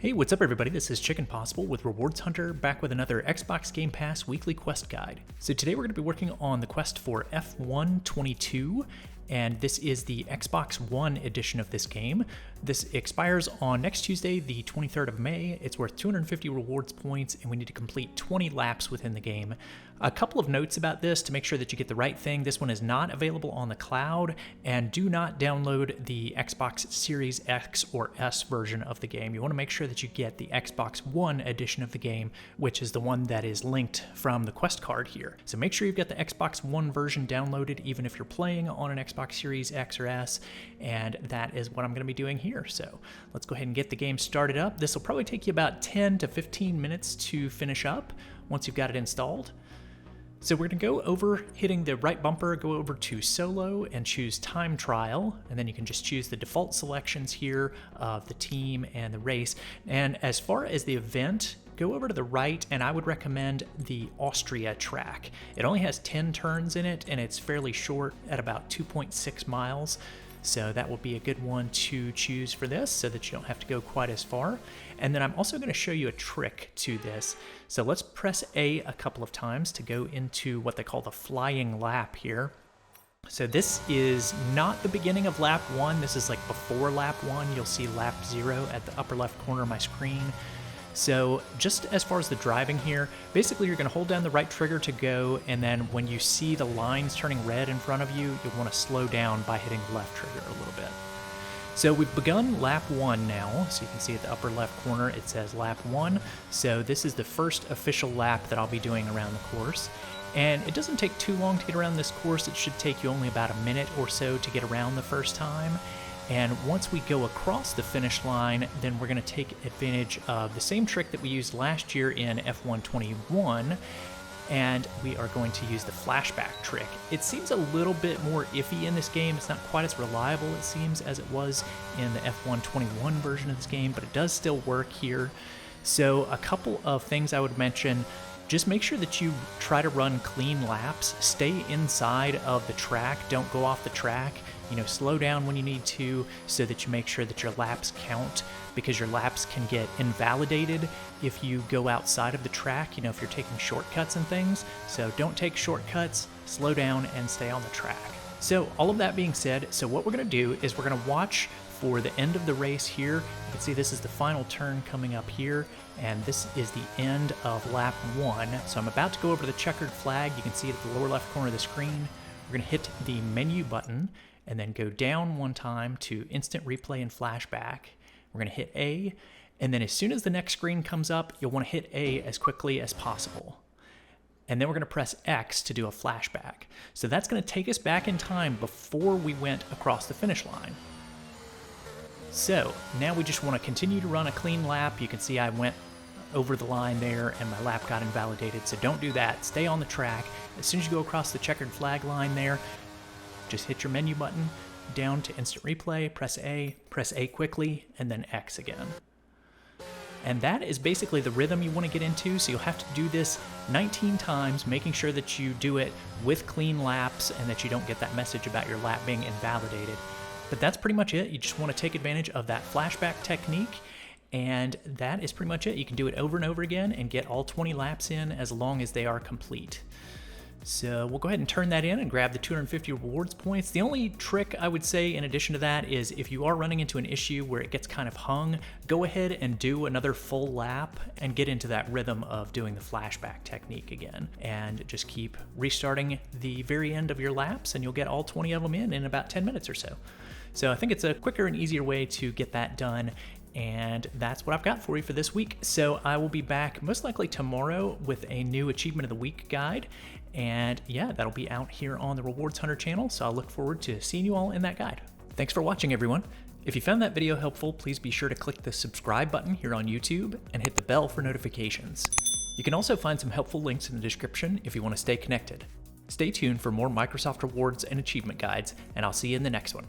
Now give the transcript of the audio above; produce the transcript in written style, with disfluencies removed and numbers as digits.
Hey, what's up everybody? This is Chicken Possible with Rewards Hunter, back with another Xbox Game Pass weekly quest guide. So today we're going to be working on the quest for F122, and this is the Xbox One edition of this game. This expires on next Tuesday, the 23rd of May. It's worth 250 rewards points, and we need to complete 20 laps within the game. A couple of notes about this to make sure that you get the right thing. This one is not available on the cloud, and do not download the Xbox Series X or S version of the game. You want to make sure that you get the Xbox One edition of the game, which is the one that is linked from the quest card here. So make sure you've got the Xbox One version downloaded, even if you're playing on an Xbox Series X or S, and that is what I'm going to be doing here. So let's go ahead and get the game started up. This will probably take you about 10 to 15 minutes to finish up once you've got it installed. So we're going to go over, hitting the right bumper, go over to solo and choose time trial, and then you can just choose the default selections here of the team and the race. And as far as the event, go over to the right, and I would recommend the Austria track. It only has 10 turns in it, and it's fairly short at about 2.6 miles. So that will be a good one to choose for this so that you don't have to go quite as far. And then I'm also going to show you a trick to this. So let's press A couple of times to go into what they call the flying lap here. So this is not the beginning of lap 1. This is like before lap 1. You'll see lap 0 at the upper left corner of my screen. So just as far as the driving here, basically you're going to hold down the right trigger to go, and then when you see the lines turning red in front of you, you'll want to slow down by hitting the left trigger a little bit. So we've begun lap 1 now, so you can see at the upper left corner it says lap 1. So this is the first official lap that I'll be doing around the course. And it doesn't take too long to get around this course. It should take you only about a minute or so to get around the first time. And once we go across the finish line, then we're going to take advantage of the same trick that we used last year in F121, and we are going to use the flashback trick. It seems a little bit more iffy in this game. It's not quite as reliable, it seems, as it was in the F121 version of this game, but it does still work here. So a couple of things I would mention. Just make sure that you try to run clean laps. Stay inside of the track. Don't go off the track. Slow down when you need to so that you make sure that your laps count, because your laps can get invalidated if you go outside of the track, if you're taking shortcuts and things. So don't take shortcuts, slow down, and stay on the track. So all of that being said, so what we're going to do is we're going to watch for the end of the race here. You can see this is the final turn coming up here, and this is the end of lap 1. So I'm about to go over the checkered flag. You can see it at the lower left corner of the screen. We're going to hit the menu button and then go down one time to instant replay and flashback. We're going to hit A, and then as soon as the next screen comes up, you'll want to hit A as quickly as possible. And then we're going to press X to do a flashback. So that's going to take us back in time before we went across the finish line. So now we just want to continue to run a clean lap. You can see I went over the line there and my lap got invalidated, so don't do that. Stay on the track. As soon as you go across the checkered flag line there, just hit your menu button, down to instant replay, press A quickly, and then X again. And that is basically the rhythm you want to get into, so you'll have to do this 19 times, making sure that you do it with clean laps and that you don't get that message about your lap being invalidated. But that's pretty much it. You just want to take advantage of that flashback technique, and that is pretty much it. You can do it over and over again and get all 20 laps in as long as they are complete. So we'll go ahead and turn that in and grab the 250 rewards points. The only trick I would say in addition to that is if you are running into an issue where it gets kind of hung, go ahead and do another full lap and get into that rhythm of doing the flashback technique again. And just keep restarting the very end of your laps and you'll get all 20 of them in about 10 minutes or so. So I think it's a quicker and easier way to get that done. And that's what I've got for you for this week. So I will be back most likely tomorrow with a new Achievement of the Week guide. And yeah, that'll be out here on the Rewards Hunter channel. So I'll look forward to seeing you all in that guide. Thanks for watching, everyone. If you found that video helpful, please be sure to click the subscribe button here on YouTube and hit the bell for notifications. You can also find some helpful links in the description if you want to stay connected. Stay tuned for more Microsoft rewards and achievement guides, and I'll see you in the next one.